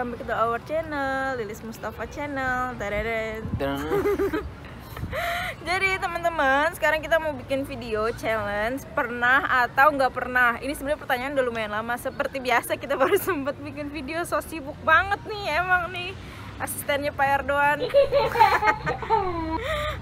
welcome back to our channel, Lilis Mustafa channel. Tereren. Jadi teman-teman, sekarang kita mau bikin video challenge pernah atau nggak pernah. Ini sebenarnya pertanyaan udah lumayan lama. Seperti biasa kita baru sempat bikin video, so sibuk banget nih emang nih asistennya Pak Erdogan.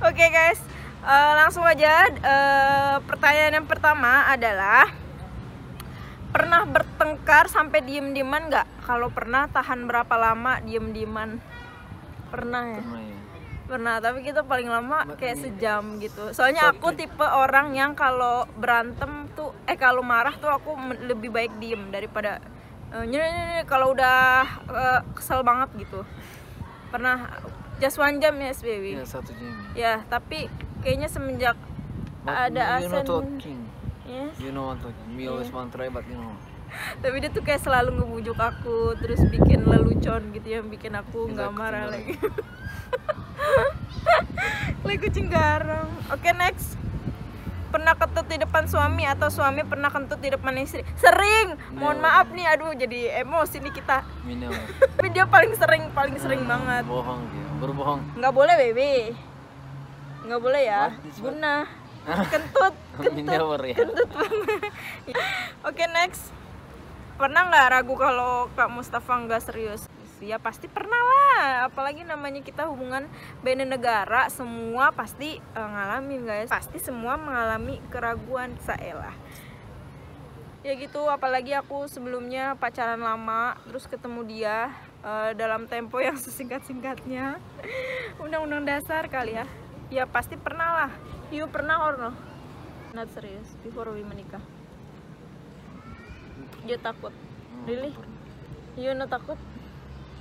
Oke guys, langsung aja. Pertanyaan yang pertama adalah, pernah bertengkar sampai diem-dieman nggak? Kalau pernah, tahan berapa lama diem-dieman? Pernah ya? Pernah ya. Pernah, tapi kita paling lama kayak sejam gitu. Soalnya aku tipe orang yang kalau berantem tuh, kalau marah tuh aku lebih baik diem daripada kalau udah kesel banget gitu. Pernah just 1 jam ya SBW? Ya, 1 jam. Ya, tapi kayaknya semenjak ada You know Asen. talking. Yes. You know what talking. Me always want try but you know. Tapi dia tuh kayak selalu ngebujuk aku, terus bikin lelucon gitu yang bikin aku nggak marah lagi. Like kucing garang. Oke, next. Pernah kentut di depan suami atau suami pernah kentut di depan istri? Sering. Mohon maaf nih, aduh jadi emosi nih kita. Minum. Tapi dia paling sering banget. Bohong dia. Berbohong. Nggak boleh, baby. Nggak boleh ya. Guna. Kentut. Minum ya. Kentut banget. Oke, next. Pernah nggak ragu kalau Kak Mustafa nggak serius? Ya pasti pernah lah, apalagi namanya kita hubungan beda negara, semua pasti ngalamin guys, pasti semua mengalami keraguan. Saelah ya gitu, apalagi aku sebelumnya pacaran lama terus ketemu dia dalam tempo yang sesingkat-singkatnya. Undang-undang dasar kali ya. Ya pasti pernah lah. You pernah or no? Not serious before we menikah. Dia takut. Really? You no takut?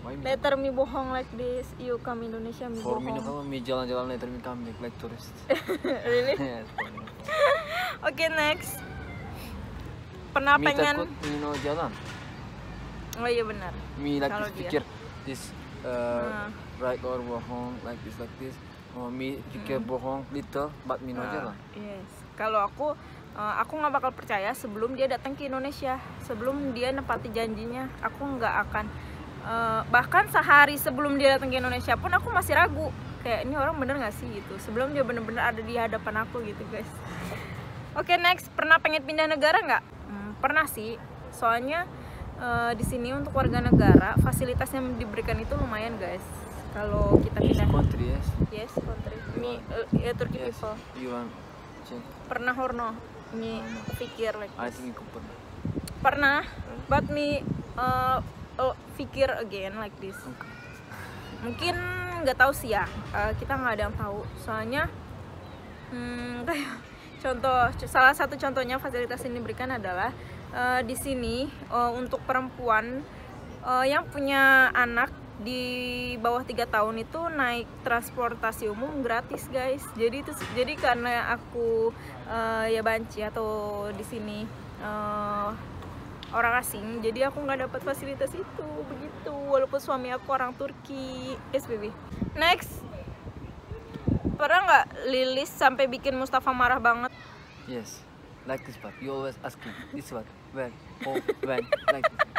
Later me bohong like this, you come Indonesia me For bohong. me kamu me jalan-jalan later me come back like tourist. Really? Oke, next. Pernah Me pengen? takut jalan. Oh iya benar. Me like Kalau this dia. pikir this right or bohong like this. Oh, me pikir bohong little but me no jalan. Yes. Kalau aku nggak bakal percaya sebelum dia datang ke Indonesia, sebelum dia nepati janjinya, aku nggak akan. Bahkan sehari sebelum dia datang ke Indonesia pun aku masih ragu, kayak ini orang bener nggak sih gitu, sebelum dia bener-bener ada di hadapan aku gitu guys. Oke, next. Pernah pengen pindah negara nggak? Pernah sih, soalnya di sini untuk warga negara fasilitas yang diberikan itu lumayan guys. Kalau kita pindah Country yes. yes country me Turkey Yes. people. You want change? Pernah or no? Me pikir like I this. think you pernah. Pernah, but me pikir again like this. Okay. Mungkin nggak tahu sih ya, kita nggak ada yang tahu. Soalnya kayak salah satu contohnya fasilitas yang diberikan adalah di sini untuk perempuan yang punya anak di bawah 3 tahun itu naik transportasi umum gratis guys. Jadi karena aku ya banci atau di sini orang asing, jadi aku nggak dapat fasilitas itu begitu, walaupun suami aku orang Turki. SBB. Next. Pernah nggak Lilis sampai bikin Mustafa marah banget? Yes. Like this part. You always asking this what? When? Oh, when? Like this.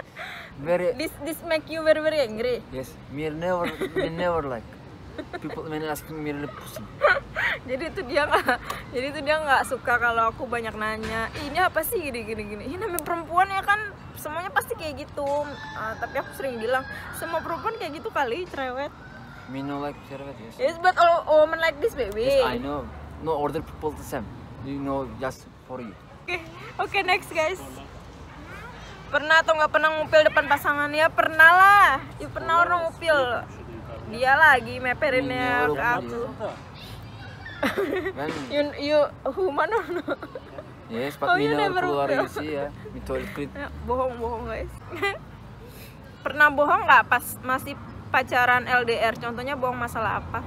Very. This make you very very angry. Yes. Me never like. People when asking me really pusing. Jadi itu dia nggak suka kalau aku banyak nanya, ini apa sih gini. Ini namanya perempuan ya kan, semuanya pasti kayak gitu. Tapi aku sering bilang semua perempuan kayak gitu kali, cerewet. Me no like cerewet yes. Yes, but all women like this baby. Yes, I know. No other people the same. You know just for you. Oke, next guys. Pernah atau nggak pernah ngupil depan pasangan? Ya pernah lah. Ya pernah orang ngupil. Dia lagi meperinnya ke aku. You human or no? Yes, Oh, but me you never never keluar upil. you see ya. Me toilet. Ya, bohong guys. Pernah bohong nggak pas masih pacaran LDR? Contohnya bohong masalah apa?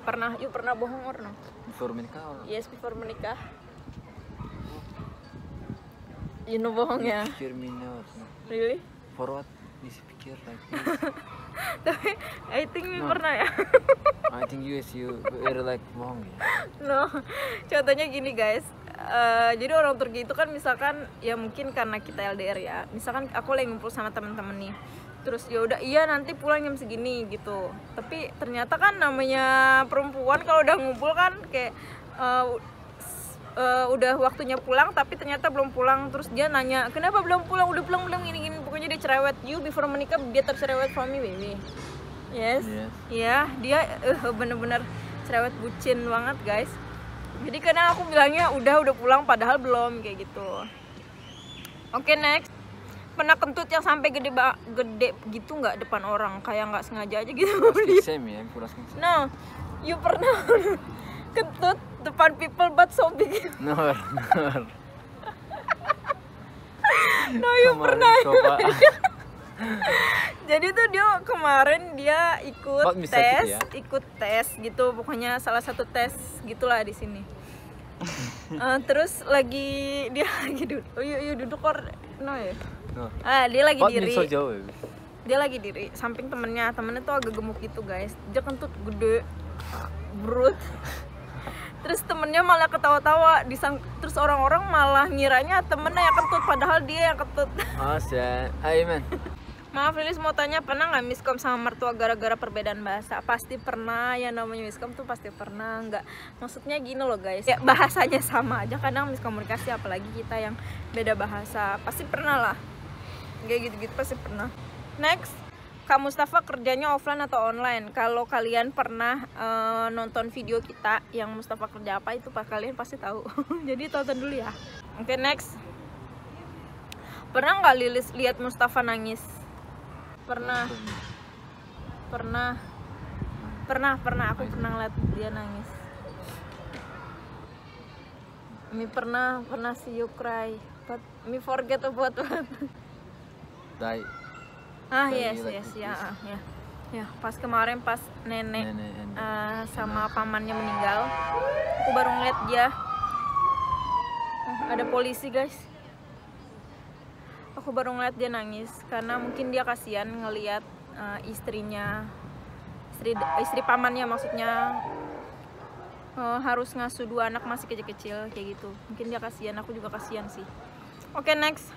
Pernah? You pernah bohong or no? Before menikah or? Yes, before menikah. You know bohong ya? Pikir me no. Really? For what? This pikir like this. Tapi I think you No. pernah ya? I think you very like bohong ya. No, contohnya gini guys. Jadi orang Turki itu kan misalkan ya mungkin karena kita LDR ya. Misalkan aku lagi ngumpul sama temen-temen nih. Terus ya udah iya nanti pulang jam segini gitu. Tapi ternyata kan namanya perempuan kalau udah ngumpul kan kayak udah waktunya pulang tapi ternyata belum pulang. Terus dia nanya kenapa belum pulang, udah pulang belum, gini pokoknya dia cerewet. You before menikah dia tercerewet for me baby. Yes. Iya dia bener-bener cerewet bucin banget guys. Jadi kadang aku bilangnya udah pulang padahal belum kayak gitu. Oke, next. Pernah kentut yang sampai gede gitu nggak depan orang, kayak nggak sengaja aja gitu? No, you pernah kentut depan people but so big? No. No, you pernah. Jadi tuh dia kemarin dia ikut tes gitu, pokoknya salah satu tes gitulah di sini. Terus dia lagi duduk, duduk no ya. No. Dia lagi diri. Dia lagi diri samping temennya tuh agak gemuk gitu guys. Dia kentut gede, brut. Terus temennya malah ketawa-tawa, terus orang-orang malah ngiranya temennya yang kentut padahal dia yang kentut. Amen. Maaf Lilis mau tanya, pernah nggak miskom sama mertua gara-gara perbedaan bahasa? Pasti pernah, ya namanya miskom tuh pasti pernah. Nggak, maksudnya gini loh guys, ya bahasanya sama aja kadang miskomunikasi, apalagi kita yang beda bahasa, pasti pernah lah. Kayak gitu-gitu pasti pernah. Next, Kak Mustafa kerjanya offline atau online? Kalau kalian pernah nonton video kita yang Mustafa kerja apa itu kalian pasti tahu. Jadi tonton dulu ya. Oke, next. Pernah nggak Lilis lihat Mustafa nangis? Pernah. Aku pernah ngeliat dia nangis. Me pernah see you cry, but me forget about what. Die. Yes, ya. Pas kemarin pas nenek sama pamannya meninggal, aku baru ngeliat dia. Ada polisi guys. Aku baru ngeliat dia nangis karena mungkin dia kasihan ngeliat istri pamannya maksudnya harus ngasuh 2 anak masih kecil-kecil kayak gitu. Mungkin dia kasihan, aku juga kasihan sih. Oke, next.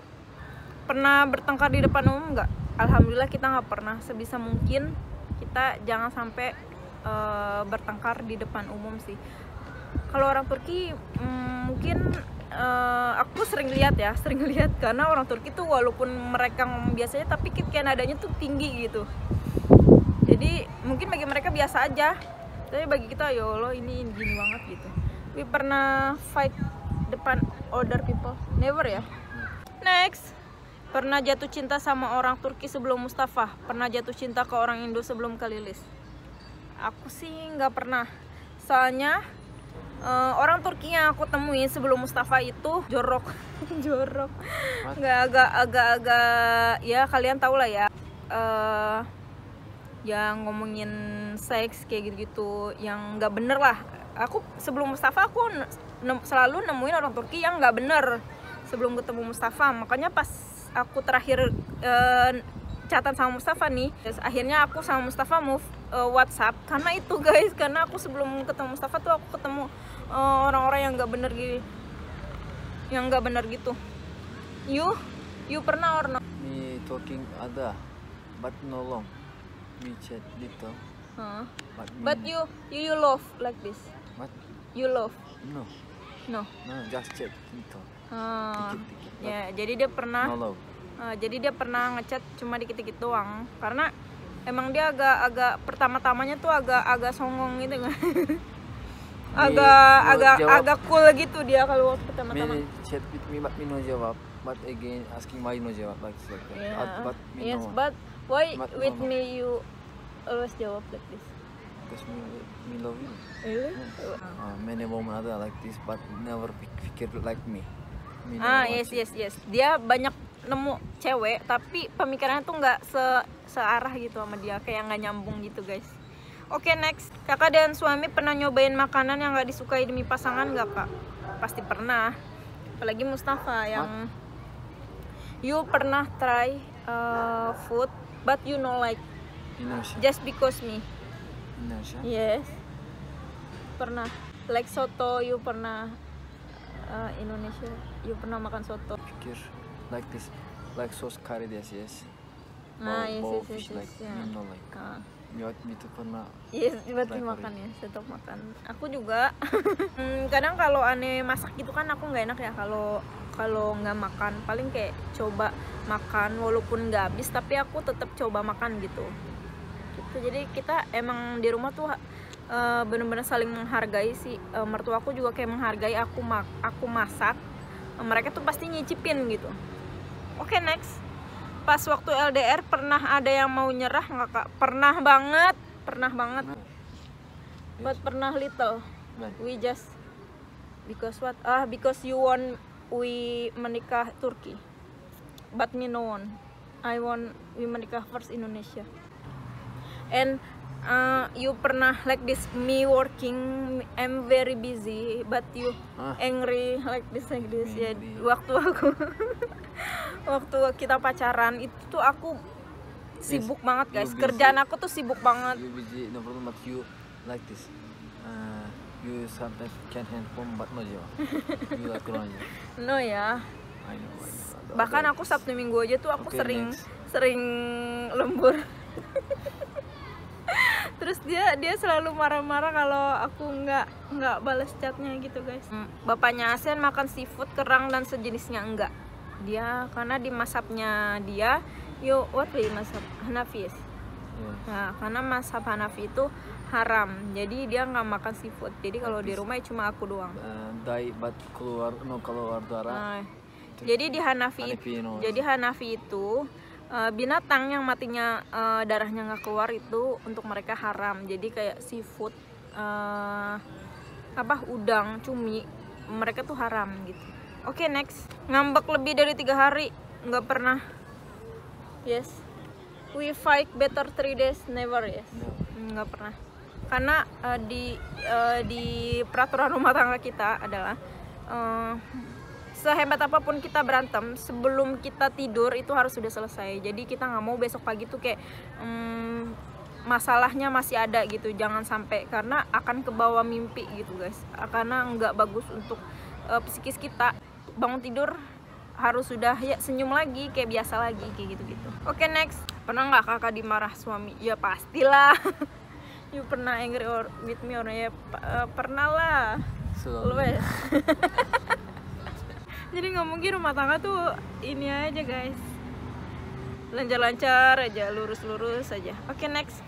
Pernah bertengkar di depan umum nggak? Alhamdulillah kita nggak pernah. Sebisa mungkin kita jangan sampai bertengkar di depan umum sih. Kalau orang Turki mungkin aku sering lihat karena orang Turki tuh walaupun mereka ngomong biasanya tapi kayak nadanya tuh tinggi gitu. Jadi mungkin bagi mereka biasa aja, tapi bagi kita ya Allah ini gini banget gitu. Tapi pernah fight depan other people? Never ya. Next. Pernah jatuh cinta sama orang Turki sebelum Mustafa? Pernah jatuh cinta ke orang Indo sebelum ke Lilis? Aku sih nggak pernah. Soalnya orang Turki yang aku temuin sebelum Mustafa itu jorok. Nggak agak ya kalian tau lah ya. Yang ngomongin seks kayak gitu-gitu yang nggak bener lah. Aku sebelum Mustafa aku selalu nemuin orang Turki yang nggak bener sebelum ketemu Mustafa. Makanya pas aku terakhir catatan sama Mustafa nih, terus akhirnya aku sama Mustafa move WhatsApp karena itu guys, karena aku sebelum ketemu Mustafa tuh aku ketemu orang-orang yang nggak bener gitu. You pernah or no? Me talking ada, but no long. Me chat little. But you love like this? What? You love? No, just chat little. Dikit-dikit. Ya, jadi dia pernah. No love. Jadi dia pernah ngechat cuma dikit-dikit doang, karena emang dia agak pertama-tamanya tuh agak songong gitu kan. agak cool gitu dia kalau waktu pertama-tama. Chat with me but me no jawab, but again asking why no jawab like that. Yeah. But me yes, no. but why But with no. me you always jawab like this? Because me love you. Really? Many women ada like this, but never pikir like me. Yes. Dia banyak nemu cewek tapi pemikirannya tuh nggak searah gitu sama dia, kayak nggak nyambung gitu guys. Oke, next. Kakak dan suami pernah nyobain makanan yang nggak disukai demi pasangan nggak kak? Pasti pernah. Apalagi Mustafa yang you pernah try food but you know like Indonesia. just because me. Indonesia. Yes. Pernah. Like soto, you pernah Indonesia, you pernah makan soto. Pikir like this, like sauce curry this, yes. Nah, yes, bau yes, fish yes, like yes, ya. you know like itu pernah Yes, buat try for makan ya, tetap makan. Aku juga kadang kalau aneh masak gitu kan aku nggak enak ya kalau kalau nggak makan. Paling kayak coba makan walaupun nggak habis, tapi aku tetap coba makan gitu. Jadi kita emang di rumah tuh bener-bener saling menghargai sih. Mertuaku juga kayak menghargai aku masak. Mereka tuh pasti nyicipin gitu. Oke, next. Pas waktu LDR pernah ada yang mau nyerah nggak kak? Pernah banget. But pernah little. When? We just because what? Because you want we menikah Turki. But me no one. I want we menikah first Indonesia. And you pernah like this, me working, I'm very busy, but you angry like this. Ya, waktu aku waktu kita pacaran itu tuh aku sibuk banget guys. Kerjaan aku tuh sibuk banget. You busy, no problem, but you like this. You sometimes can handphone, but no you. You like aja. No ya. I know. Bahkan aku Sabtu Minggu aja tuh aku Okay, sering lembur. Terus dia selalu marah-marah kalau aku nggak balas chatnya gitu guys. Bapaknya Asen makan seafood, kerang dan sejenisnya enggak. Dia karena di mazhabnya dia, what way mazhab Hanafi. Nah, karena mazhab Hanafi itu haram, jadi dia nggak makan seafood. Jadi kalau di rumah cuma aku doang. But keluar darah. Nah, jadi di Hanafi itu binatang yang matinya darahnya nggak keluar itu untuk mereka haram. Jadi kayak seafood, udang, cumi, mereka tuh haram gitu. Oke, next. Ngambek lebih dari 3 hari nggak pernah. Yes. We fight better 3 days never. Yes. Nggak pernah. Karena di peraturan rumah tangga kita adalah sehebat apapun kita berantem, sebelum kita tidur itu harus sudah selesai. Jadi kita nggak mau besok pagi tuh kayak masalahnya masih ada gitu. Jangan sampai, karena akan kebawa mimpi gitu guys. Karena nggak bagus untuk psikis kita. Bangun tidur harus sudah ya senyum lagi kayak biasa lagi kayak gitu-gitu. Oke, next. Pernah nggak kakak dimarah suami? Ya pastilah. You pernah angry with me or ya pernah lah. Always. Jadi nggak mungkin rumah tangga tuh ini aja guys, lancar-lancar aja, lurus-lurus aja. Oke, next.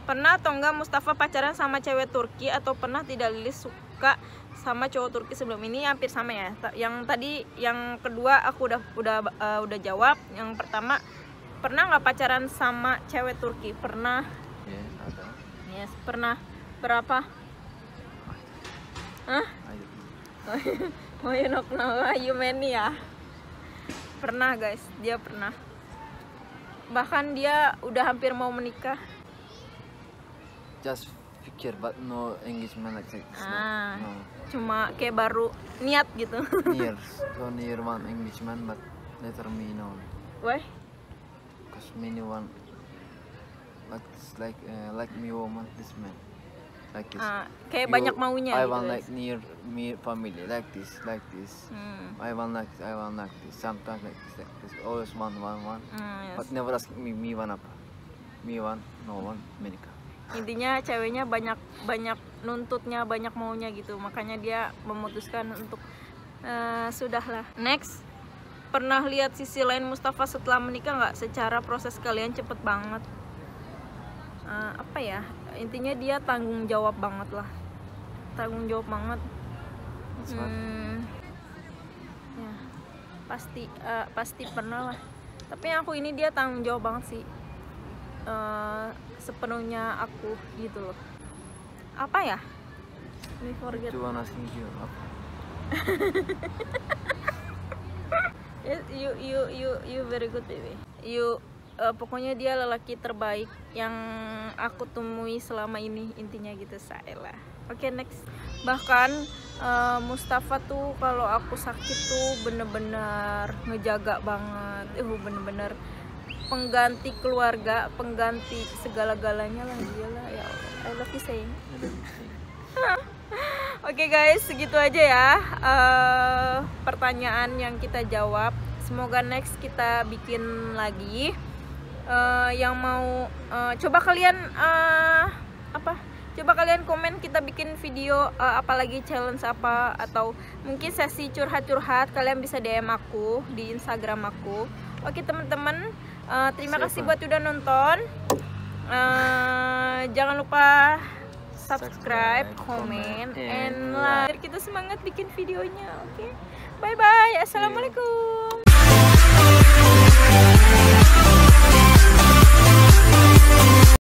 Pernah atau enggak Mustafa pacaran sama cewek Turki, atau pernah tidak Lilis suka sama cowok Turki sebelum ini? Hampir sama ya. Yang tadi, yang kedua aku udah jawab. Yang pertama, pernah nggak pacaran sama cewek Turki? Pernah. Yes, ada. Yes, pernah. Berapa? Hah? Oh, you know, you many ya. Pernah guys, dia pernah. Bahkan dia udah hampir mau menikah. Just pikir, but no engagement like this. No. Cuma kayak baru niat gitu. near one engagement, but later me no. Why? Cause many one like me woman this man. Like this. Kayak banyak maunya. I gitu, want guys. like near me family like this. I want like this. Sometimes like this. Always one. Yes. But never ask me one apa. Me one, no one, menikah. Intinya ceweknya banyak nuntutnya, banyak maunya gitu. Makanya dia memutuskan untuk sudahlah. Next. Pernah lihat sisi lain Mustafa setelah menikah nggak? Secara proses kalian cepet banget. Apa ya? Intinya dia tanggung jawab banget lah. Tanggung jawab banget. Ya, pasti pernah lah. Tapi aku ini dia tanggung jawab banget sih. Sepenuhnya aku gitu loh. Apa ya? Me forget. Cuma asking you apa? Yes, you very good baby. Pokoknya dia lelaki terbaik yang aku temui selama ini, intinya gitu saya. Oke, next. Bahkan Mustafa tuh kalau aku sakit tuh bener-bener ngejaga banget. Bener-bener pengganti keluarga, pengganti segala-galanya lah dia lah ya. I love you saying. Oke guys, segitu aja ya pertanyaan yang kita jawab. Semoga next kita bikin lagi. yang mau coba kalian coba kalian komen, kita bikin video apalagi challenge apa, atau mungkin sesi curhat-curhat, kalian bisa DM aku di Instagram aku. Oke teman-teman, terima kasih buat udah nonton. Jangan lupa subscribe, komen, and like. Kita semangat bikin videonya. Oke, bye bye. Assalamualaikum.